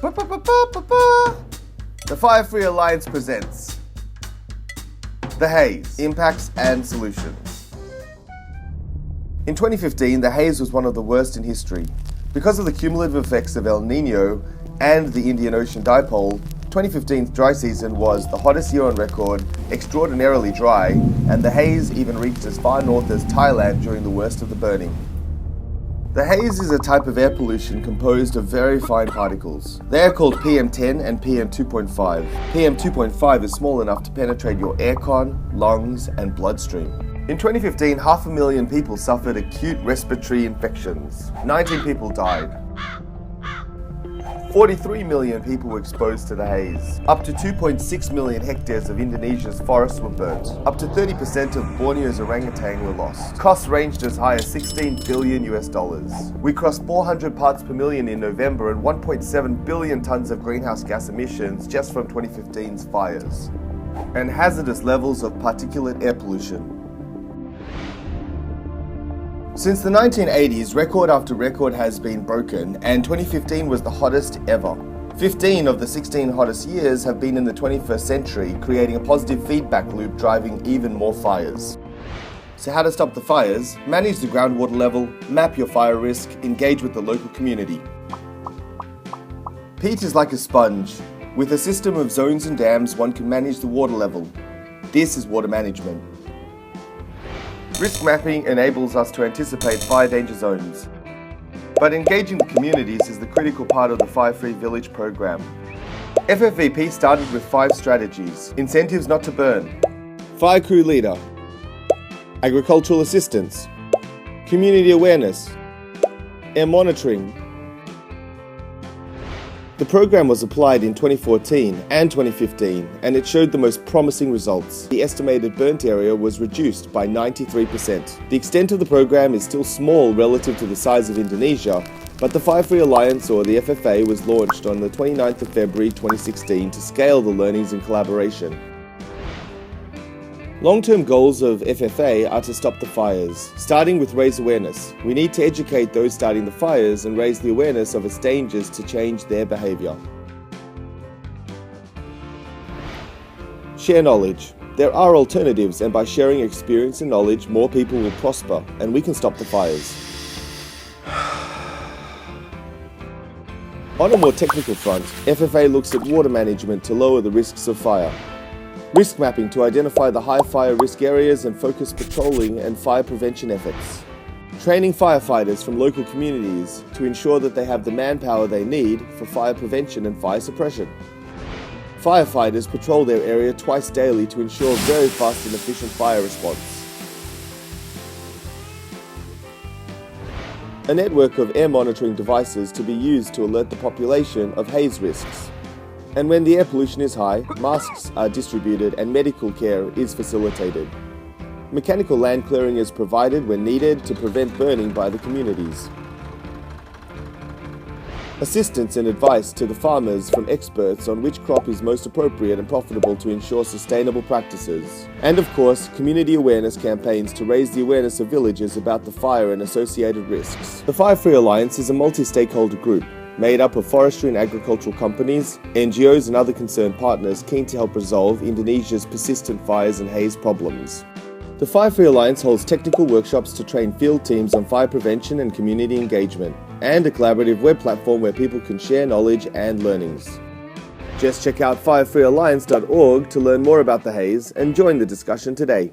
The Fire Free Alliance presents the Haze, Impacts and Solutions. In 2015, the Haze was one of the worst in history. Because of the cumulative effects of El Nino and the Indian Ocean Dipole, 2015's dry season was the hottest year on record, extraordinarily dry, and the haze even reached as far north as Thailand during the worst of the burning. The haze is a type of air pollution composed of very fine particles. They are called PM10 and PM2.5. PM2.5 is small enough to penetrate your aircon, lungs, and bloodstream. In 2015, 500,000 people suffered acute respiratory infections. 19 people died. 43 million people were exposed to the haze. Up to 2.6 million hectares of Indonesia's forests were burnt. Up to 30% of Borneo's orangutan were lost. Costs ranged as high as $16 billion. We crossed 400 parts per million in November and 1.7 billion tons of greenhouse gas emissions just from 2015's fires. And hazardous levels of particulate air pollution. Since the 1980s, record after record has been broken, and 2015 was the hottest ever. 15 of the 16 hottest years have been in the 21st century, creating a positive feedback loop driving even more fires. So how to stop the fires? Manage the groundwater level, map your fire risk, engage with the local community. Peat is like a sponge. With a system of zones and dams, one can manage the water level. This is water management. Risk mapping enables us to anticipate fire danger zones. But engaging the communities is the critical part of the Fire Free Village program. FFVP started with 5 strategies: incentives not to burn, fire crew leader, agricultural assistance, community awareness, air monitoring. The program was applied in 2014 and 2015, and it showed the most promising results. The estimated burnt area was reduced by 93%. The extent of the program is still small relative to the size of Indonesia, but the Fire Free Alliance, or the FFA, was launched on the 29th of February 2016 to scale the learnings and collaboration. Long-term goals of FFA are to stop the fires, starting with raise awareness. We need to educate those starting the fires and raise the awareness of its dangers to change their behaviour. Share knowledge. There are alternatives, and by sharing experience and knowledge, more people will prosper, and we can stop the fires. On a more technical front, FFA looks at water management to lower the risks of fire. Risk mapping to identify the high fire risk areas and focus patrolling and fire prevention efforts. Training firefighters from local communities to ensure that they have the manpower they need for fire prevention and fire suppression. Firefighters patrol their area twice daily to ensure very fast and efficient fire response. A network of air monitoring devices to be used to alert the population of haze risks. And when the air pollution is high, masks are distributed and medical care is facilitated. Mechanical land clearing is provided when needed to prevent burning by the communities. Assistance and advice to the farmers from experts on which crop is most appropriate and profitable to ensure sustainable practices. And of course, community awareness campaigns to raise the awareness of villagers about the fire and associated risks. The Fire Free Alliance is a multi-stakeholder group made up of forestry and agricultural companies, NGOs and other concerned partners keen to help resolve Indonesia's persistent fires and haze problems. The Fire Free Alliance holds technical workshops to train field teams on fire prevention and community engagement, and a collaborative web platform where people can share knowledge and learnings. Just check out firefreealliance.org to learn more about the haze and join the discussion today.